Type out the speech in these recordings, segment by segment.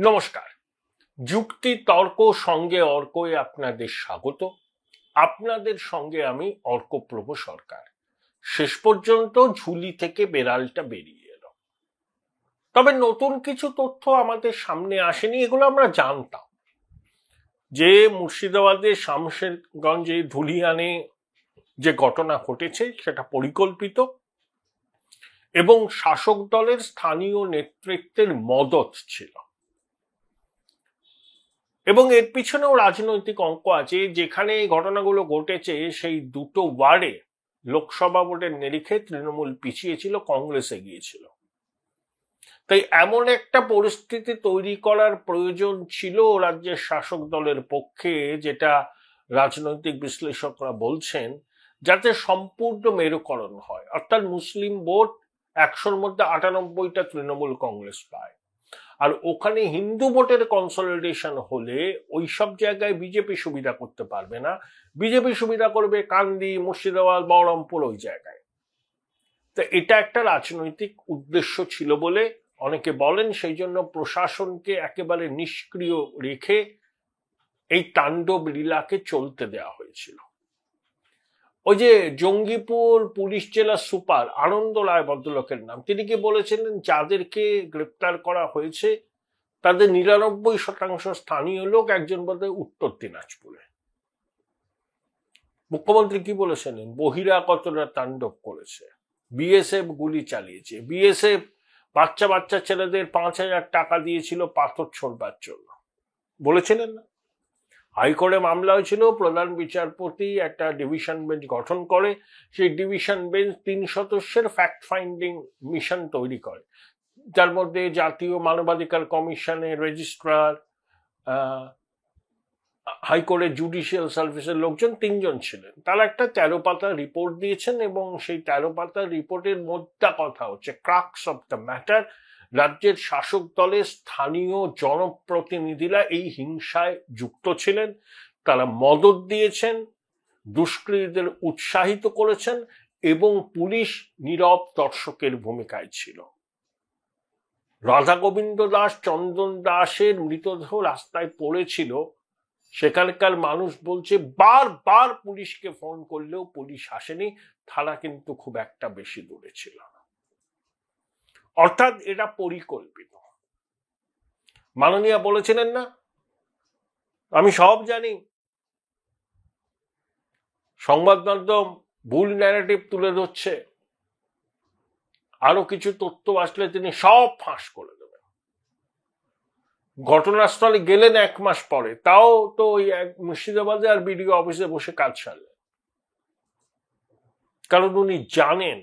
নমস্কার। যুক্তি তর্ক সঙ্গে অর্কয়ে আপনাদের স্বাগত। আপনাদের সঙ্গে আমি অর্কপ্রভ সরকার। শেষ পর্যন্ত ঝুলি থেকে বেড়ালটা বেরিয়ে এলো, তবে নতুন কিছু তথ্য আমাদের সামনে আসেনি। এগুলো আমরা জানতাম যে মুর্শিদাবাদের শামশেরগঞ্জে ধুলিয়ানে যে ঘটনা ঘটেছে সেটা পরিকল্পিত এবং শাসক দলের স্থানীয় নেতৃত্বের মদত ছিল, এবং এর পিছনেও রাজনৈতিক অঙ্ক আছে। যেখানে এই ঘটনাগুলো ঘটেছে সেই দুটো ওয়ার্ডে লোকসভা ভোটের নিরিখে তৃণমূল পিছিয়ে ছিল, কংগ্রেস এগিয়েছিল। তাই এমন একটা পরিস্থিতি তৈরি করার প্রয়োজন ছিল রাজ্যের শাসক দলের পক্ষে, যেটা রাজনৈতিক বিশ্লেষকরা বলছেন, যাতে সম্পূর্ণ মেরুকরণ হয়। অর্থাৎ মুসলিম ভোট 100-র মধ্যে 98টা তৃণমূল কংগ্রেস পায়, আর ওখানে হিন্দু ভোটের কনসলিডেশন হলে ওই সব জায়গায় বিজেপি সুবিধা করতে পারবে না। বিজেপি সুবিধা করবে কান্দি, মুর্শিদাবাদ, বহরমপুর, ওই জায়গায়। তো এটা একটা রাজনৈতিক উদ্দেশ্য ছিল বলে অনেকে বলেন। সেই জন্য প্রশাসনকে একেবারে নিষ্ক্রিয় রেখে এই তাণ্ডব লীলাকে চলতে দেওয়া হয়েছিল। ওই যে জঙ্গিপুর পুলিশ জেলা সুপার আনন্দ রায় ভদ্রলোকের নাম, তিনি কি বলেছিলেন, যাদেরকে গ্রেপ্তার করা হয়েছে তাদের 99% স্থানীয় লোক, একজন বলতে উত্তর দিনাজপুরে। মুখ্যমন্ত্রী কি বলেছিলেন, বহিরাগতরা তাণ্ডব করেছে, বিএসএফ গুলি চালিয়েছে, বিএসএফ বাচ্চা বাচ্চা ছেলেদের 5,000 টাকা দিয়েছিল পাথর ছোড়বার জন্য, বলেছিলেন না? হাইকোর্টে মামলা হয়েছিল, প্রধান বিচারপতি একটা ডিভিশন বেঞ্চ গঠন করে, সেই ডিভিশন বেঞ্চ 3 সদস্যের ফ্যাক্ট ফাইন্ডিং মিশন তৈরি করে, যার মধ্যে জাতীয় মানবাধিকার কমিশনের রেজিস্ট্রার, হাইকোর্টের জুডিশিয়াল সার্ভিসের লোকজন 3 জন ছিলেন। তারা একটা 13 পাতা রিপোর্ট দিয়েছেন, এবং সেই 13 পাতার রিপোর্টের মোদ্দা কথা হচ্ছে, ক্রাক্স অফ দ্য ম্যাটার, রাজ্যের শাসক দলের স্থানীয় জনপ্রতিনিধিরা এই হিংসায় যুক্ত ছিলেন, তারা মদত দিয়েছেন, দুষ্কৃতীদের উৎসাহিত করেছেন, এবং পুলিশ নীরব দর্শকের ভূমিকায় ছিল। রাধা গোবিন্দ দাস, চন্দন দাসের মৃতদেহ রাস্তায় পড়েছিল, সেখানকার মানুষ বলছে বারবার পুলিশকে ফোন করলেও পুলিশ আসেনি, থানা কিন্তু খুব একটা বেশি দূরে ছিল না। অর্থাৎ এটা পরিকল্পিত। মাননীয়া বলেছিলেন না, আমি সব জানি, সংবাদ মাধ্যম ভুল ন্যারেটিভ তুলে ধরছে, আরো কিছু তথ্য আসলে তিনি সব ফাঁস করে দেবেন। ঘটনাস্থলে গেলেন 1 মাস পরে, তাও তো ওই মুর্শিদাবাদে আর বিডিও অফিসে বসে কাজ সারলেন, কারণ উনি জানেন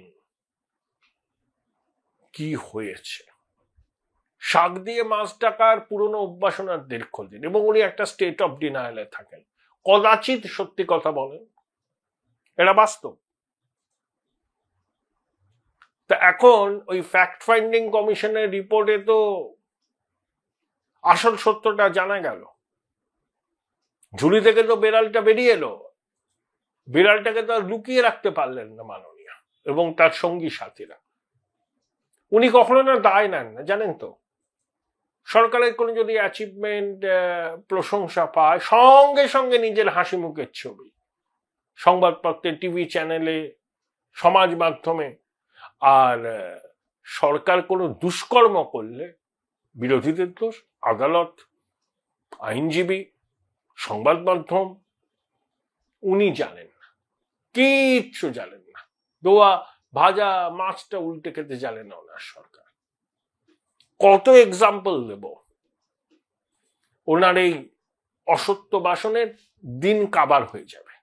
কি হয়েছে। শাক দিয়ে মাছ ডাকার পুরনো অভ্যাসনার দীর্ঘদিন, এবং উনি একটা স্টেট অফ ডিনায়ালে থাকেন, কদাচিৎ সত্যি কথা বলেন, এটা বাস্তব। তা এখন ওই ফ্যাক্ট ফাইন্ডিং কমিশনের রিপোর্টে তো আসল সত্যটা জানা গেল। ঝুলি থেকে তো বেড়ালটা বেরিয়ে এলো, বিড়ালটাকে তো আর লুকিয়ে রাখতে পারলেন না মাননীয়া এবং তার সঙ্গী সাথীরা। উনি কখনো না দায় নেন না, জানেন তো। সরকারের কোনো যদি অ্যাচিভমেন্ট, প্রশংসা পায়, সঙ্গে সঙ্গে নিজের হাসি মুখের ছবি সংবাদপত্রে, টিভি চ্যানেলে, সমাজ মাধ্যমে। আর সরকার কোনো দুষ্কর্ম করলে বিরোধীদের দোষ, আদালত, আইনজীবী, সংবাদ মাধ্যম, উনি জানেন না, কিচ্ছু জানেন না। দোয়া ভাজা মাছটা উল্টে খেতে জানেন না ওনার সরকার। কত এক্সাম্পল দেব, ওনার এই অসত্য বাসনের দিন কাবার হয়ে যাবে।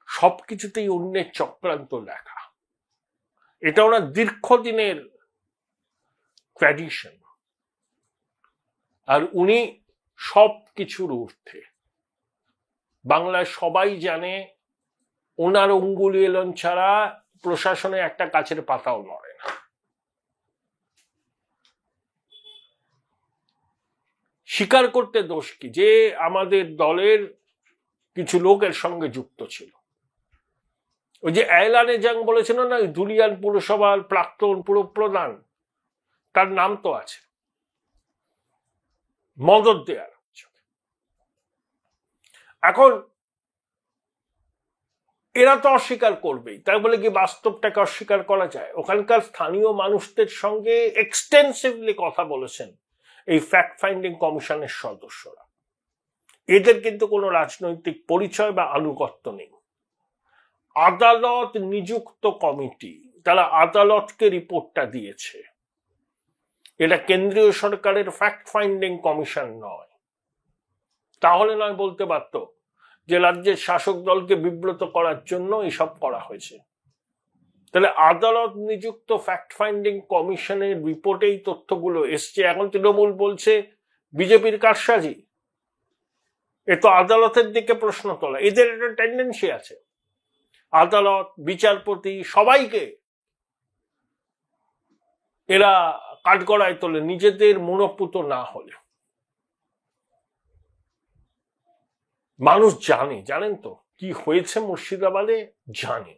সবকিছুতেই অন্যের চক্রান্ত লেখা, এটা ওনার দীর্ঘদিনের ট্র্যাডিশন। আর উনি সবকিছুর ঊর্ধ্বে। বাংলায় সবাই জানে ওনার অঙ্গুলি এলন ছাড়া প্রশাসনে একটা গাছের পাতাও নড়ে না। স্বীকার করতে দোষ কি যে আমাদের দলের কিছু লোক এর সঙ্গে যুক্ত ছিল। ওই যে এলানে জাং বলেছিল না, ধুলিয়ান পুরসভার প্রাক্তন পুরপ্রধান, তার নাম তো আছে। মদত দেওয়ার। এখন এরা তো অস্বীকার করবেই, তাই বলে কি বাস্তবটাকে অস্বীকার করা যায়? ওখানকার স্থানীয় মানুষদের সঙ্গে এক্সটেন্সিভলি কথা বলেছেন এই ফ্যাক্ট ফাইন্ডিং কমিশনের সদস্যরা। এদের কিন্তু কোনো রাজনৈতিক পরিচয় বা আনুগত্য নেই। আদালত নিযুক্ত কমিটি, তারা আদালতকে রিপোর্টটা দিয়েছে। এটা কেন্দ্রীয় সরকারের ফ্যাক্ট ফাইন্ডিং কমিশন নয়। তাহলে নয় বলতে পারত যে রাজ্যের শাসক দলকে বিব্রত করার জন্য এসব করা হয়েছে। তাহলে আদালত নিযুক্ত ফ্যাক্ট ফাইন্ডিং কমিশনের রিপোর্টে এই তথ্যগুলো এসছে। এখন তৃণমূল বলছে বিজেপির কারসাজি। এ তো আদালতের দিকে প্রশ্ন তোলা। এদের একটা টেন্ডেন্সি আছে, আদালত, বিচারপতি সবাইকে এরা কাঠগড়ায় তোলে নিজেদের মনোপুত না হলে। মানুষ জানেন তো কি হয়েছে মুর্শিদাবাদে, জানে।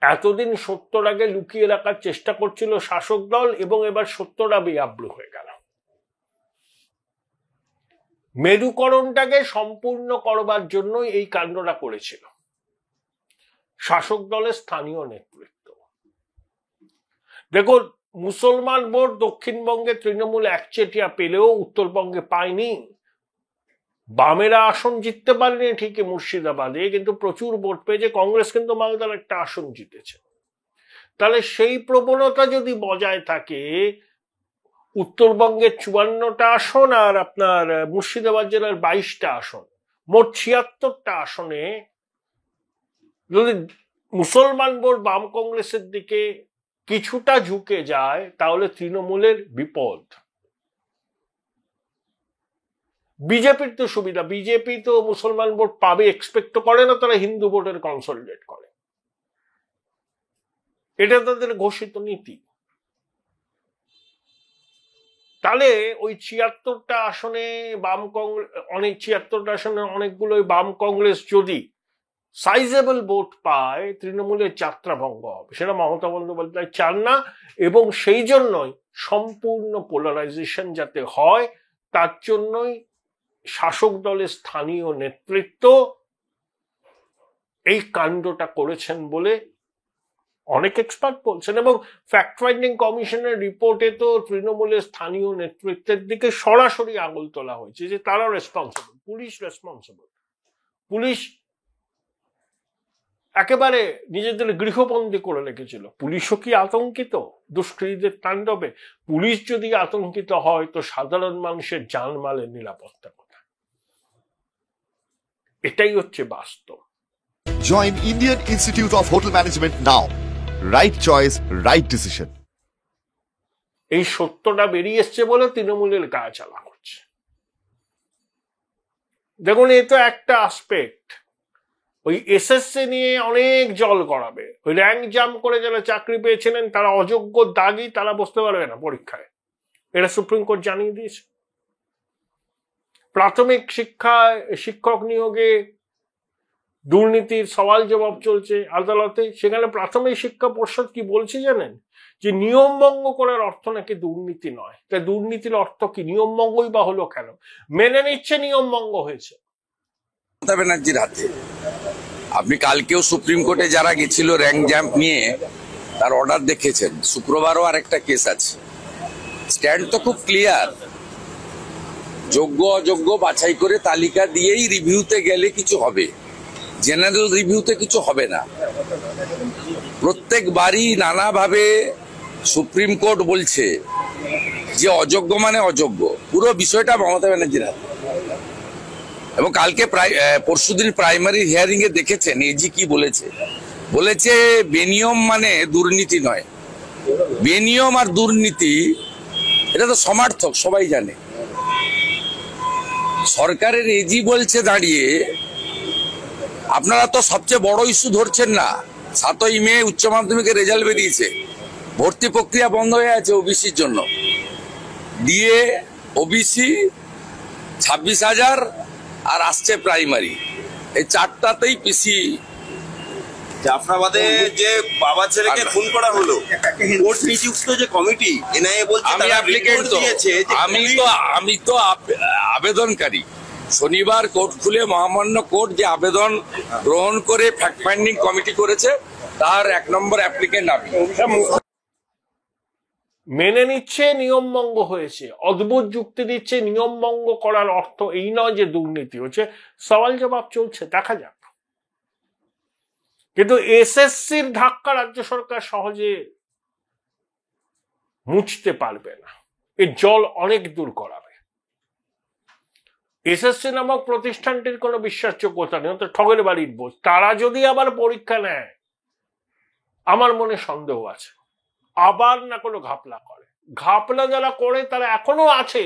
এতদিন সত্যর আগে লুকিয়ে রাখার চেষ্টা করছিল শাসক দল, এবং এবার সত্যটা বেআব্রু হয়ে গেল। মেরুকরণটাকে সম্পূর্ণ করবার জন্য এই কাণ্ডটা করেছিল শাসক দলের স্থানীয় নেতৃত্ব। দেখুন, মুসলমান ভোট দক্ষিণবঙ্গে তৃণমূল একচেটিয়া পেলেও উত্তরবঙ্গে পায়নি। বামেরা আসন জিততে পারেনি ঠিকই মুর্শিদাবাদে, কিন্তু প্রচুর ভোট পেয়েছে। কংগ্রেস কিন্তু মালদার একটা আসন জিতেছে। তাহলে সেই প্রবণতা যদি বজায় থাকে, উত্তরবঙ্গের 54টা আসন আর আপনার মুর্শিদাবাদ জেলার 22টা আসন, মোট 76টা আসনে যদি মুসলমান ভোট বাম কংগ্রেসের দিকে কিছুটা ঝুঁকে যায়, তাহলে তৃণমূলের বিপদ। বিজেপির তো সুবিধা, বিজেপি তো মুসলমান ভোট পাবে এক্সপেক্ট করে না, তারা হিন্দু ভোটের কনসলিডেট করে। এটা তাদের ঘোষিত নীতি। তাহলে ওই 76টা আসনে বাম কংগ্রেস, 76টা আসনে অনেকগুলোই বাম কংগ্রেস যদি সাইজেবল ভোট পায়, তৃণমূলের যাত্রা ভঙ্গ হবে। সেটা মমতা বন্দ্যোপাধ্যায় চান না, এবং সেই জন্যই সম্পূর্ণ পোলারাইজেশন যাতে হয়, তার জন্যই শাসক দলের স্থানীয় নেতৃত্ব এই কাণ্ডটা করেছেন বলে অনেক এক্সপার্ট বলছেন। এবং ফ্যাক্ট ফাইন্ডিং কমিশনের রিপোর্টে তো তৃণমূলের স্থানীয় নেতৃত্বের দিকে সরাসরি আঙুল তোলা হয়েছে যে তারা রেসপন্সিবল, পুলিশ রেসপন্সিবল। পুলিশ একেবারে নিজেদের গৃহবন্দী করে রেখেছিল। পুলিশও কি আতঙ্কিত দুষ্কৃতীদের তাণ্ডবে? পুলিশ যদি আতঙ্কিত হয়, তো সাধারণ মানুষের জানমালের নিরাপত্তা কোথায়? এটাই হচ্ছে বাস্তব। Join Indian Institute of Hotel Management now. Right choice, right decision. এই সত্যটা বেরিয়ে এসছে বলে তৃণমূলের গায়ে চালা হচ্ছে। দেখুন, এ তো একটা আসপেক্ট। ওই এসএসসি নিয়ে অনেক জল গড়াবে। ওই র্যাঙ্ক জাম্প করে যারা চাকরি পেয়েছিলেন তারা অযোগ্য, দাগী, তারা বসতে পারবে না পরীক্ষায়। এটা সুপ্রিম কোর্ট জানিয়ে দিয়েছে। প্রাথমিক শিক্ষায় শিক্ষক নিয়োগে দুর্নীতির সওয়াল জবাব চলছে আদালতে। সেখানে প্রাথমিক শিক্ষা পর্ষদ কি বলছে জানেন? যে নিয়ম ভঙ্গ করার অর্থ নাকি দুর্নীতি নয়। তাই দুর্নীতির অর্থ কি? নিয়ম ভঙ্গই বা হলো কেন? মেনে নিচ্ছে নিয়ম ভঙ্গ হয়েছে। মমতা ব্যানার্জির হাতে। আপনি কালকেও সুপ্রিম কোর্টে যারা গেছিল র্যাঙ্ক জাম্প নিয়ে, তার অর্ডার দেখেছেন। শুক্রবারও আরেকটা কেস আছে। স্ট্যান্ড তো খুব ক্লিয়ার। যোগ্য অযোগ্য বাছাই করে তালিকা দিয়েই রিভিউতে গেলে কিছু হবে, জেনারেল রিভিউতে কিছু হবে না। প্রত্যেকবারই নানাভাবে সুপ্রিম কোর্ট বলছে যে অযোগ্য মানে অযোগ্য। পুরো বিষয়টা মমতা ব্যানার্জির হাতে। এবং কালকে পরশুদিন প্রাইমারি হিয়ারিং এ দেখেছেন এজি কি বলেছে। বলেছে বেনিয়ম মানে দুর্নীতি নয়। বেনিয়ম আর দুর্নীতি এটা তো সমার্থক, সবাই জানে। সরকারের এজি বলছে দাঁড়িয়ে, আপনারা তো সবচেয়ে বড় ইস্যু ধরছেন না। 7ই মে উচ্চ মাধ্যমিকের রেজাল্ট বেরিয়েছে, ভর্তি প্রক্রিয়া বন্ধ হয়ে আছে ওবিসির জন্য। ডিএ, ওবিসি 26,000, আর আসছে প্রাইমারি। এই 4টাতেই পিসি জাফরাবাদে যে বাবা ছেলেকে খুন করা হলো, কোর্ট নিযুক্ত যে কমিটি এনআইএ বলছে আমি তারা অ্যাপ্লিকেন্ট report তো দিয়েছে যে আমি তো আবেদনকারী। শনিবার কোর্ট খুলে মহামান্য কোর্ট যে আবেদন গ্রহণ করে ফ্যাক্ট ফাইন্ডিং কমিটি করেছে তার 1 নম্বর অ্যাপ্লিকেন্ট আমি। মেনে নিচ্ছে নিয়মভঙ্গ হয়েছে, অদ্ভুত যুক্তি দিচ্ছে নিয়মভঙ্গ করার অর্থ এই নয় যে দুর্নীতি হচ্ছে, সওয়াল জবাব চলছে, দেখা যাক। কিন্তু এসএসসির ধাক্কা রাজ্য সরকার সহজে মুছতে পারবে না, এর জল অনেক দূর করাবে। এসএসসি নামক প্রতিষ্ঠানটির কোনো বিশ্বাসযোগ্যতা নেই, তো ঠগের বাড়ির বোঝ। তারা যদি আবার পরীক্ষা নেয়, আমার মনে সন্দেহ আছে আবার না কোনো ঘাপলা করে। ঘাপলা যারা করে তারা এখনো আছে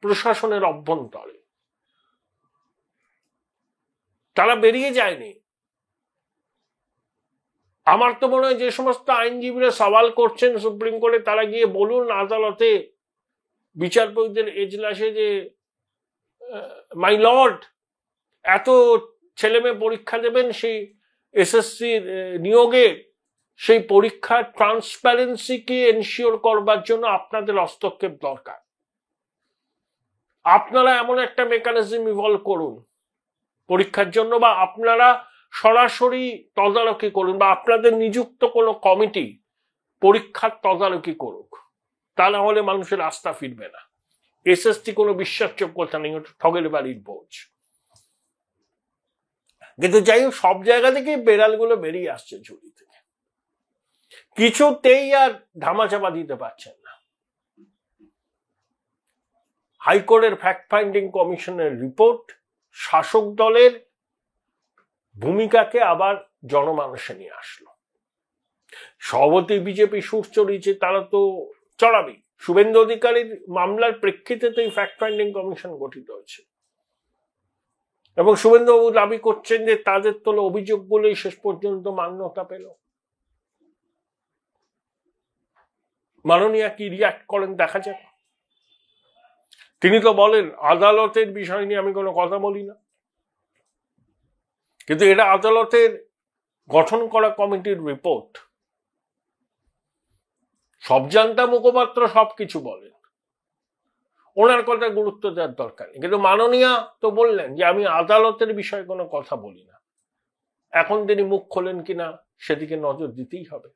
প্রশাসনের অভ্যন্তরে, তারা বেরিয়ে যায়নি। আমার তো মনে হয় যে সমস্ত আইনজীবীরা সওয়াল করছেন সুপ্রিম কোর্টে, তারা গিয়ে বলুন আদালতে বিচারপতিদের এজলাসে যে মাই লর্ড, এত ছেলে মেয়ে পরীক্ষা দেবেন সেই এসএসসির নিয়োগে, সেই পরীক্ষার ট্রান্সপারেন্সিকে এনশিওর করবার জন্য আপনাদের হস্তক্ষেপ দরকার। আপনারা এমন একটা মেকানিজম ইভলভ করুন পরীক্ষার জন্য, বা আপনারা সরাসরি তদারকি করুন, বা আপনাদের নিযুক্ত কোনো কমিটি পরীক্ষার তদারকি করুক। তা না হলে মানুষের আস্থা ফিরবে না। এসএসসি কোনো বিশ্বাসযোগ্যতা নেই, ঠগের বাড়ির বোঝ। কিন্তু যাই হোক, সব জায়গা থেকে বেড়ালগুলো বেরিয়ে আসছে ঝুড়ি থেকে, কিছুতেই আর ধামাচাপা দিতে পারছেন না। হাইকোর্টের ফ্যাক্ট ফাইন্ডিং কমিশনের রিপোর্ট শাসক দলের ভূমিকাকে আবার জনমানসে নিয়ে আসলো। সভাপতি বিজেপি সুর চড়িয়েছে, তারা তো চড়াবেই। শুভেন্দু অধিকারীর মামলার প্রেক্ষিতে তো এই ফ্যাক্ট ফাইন্ডিং কমিশন গঠিত হয়েছে, এবং শুভেন্দুবাবু দাবি করছেন যে তাদের তোলা অভিযোগগুলোই শেষ পর্যন্ত মান্যতা পেল। মাননীয়া কি রিয়াক্ট করেন দেখা যাক। তিনি তো বলেন আদালতের বিষয় নিয়ে আমি কোনো কথা বলি না, কিন্তু এটা আদালতের গঠন করা কমিটির রিপোর্ট। সব জানতা মুখপাত্র সবকিছু বলেন, ওনার কথা গুরুত্ব দেওয়ার দরকার নেই। কিন্তু মাননীয়া তো বললেন যে আমি আদালতের বিষয়ে কোনো কথা বলি না। এখন তিনি মুখ খোলেন কিনা সেদিকে নজর দিতেই হবে।